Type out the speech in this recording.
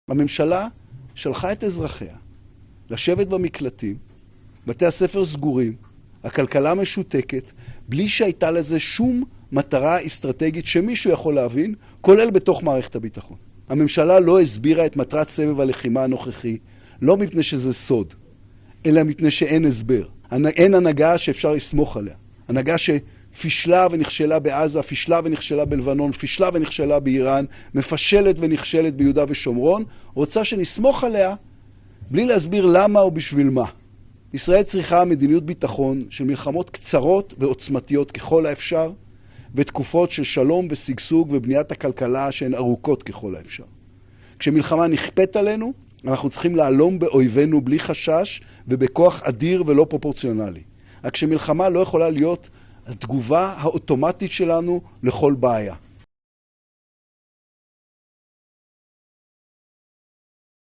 הממשלה שלחה את אזרחיה לשבת במקלטים, בתי הספר סגורים, הכלכלה משותקת, בלי שהייתה לזה שום מטרה אסטרטגית שמישהו יכול להבין, כולל בתוך מערכת הביטחון. הממשלה לא הסבירה את מטרת סבב הלחימה הנוכחי, לא מפני שזה סוד, אלא מפני שאין הסבר. אין הנהגה שאפשר לסמוך עליה. הנהגה שפישלה ונכשלה בעזה, פישלה ונכשלה בלבנון, פישלה ונכשלה באיראן, מפשלת ונכשלת ביהודה ושומרון, רוצה שנסמוך עליה בלי להסביר למה או בשביל מה. ישראל צריכה מדיניות ביטחון של מלחמות קצרות ועוצמתיות ככל האפשר, ותקופות של שלום ושגשוג ובניית הכלכלה שהן ארוכות ככל האפשר. כשמלחמה נכפית עלינו, אנחנו צריכים להלום באויבינו בלי חשש ובכוח אדיר ולא פרופורציונלי. רק שמלחמה לא יכולה להיות התגובה האוטומטית שלנו לכל בעיה.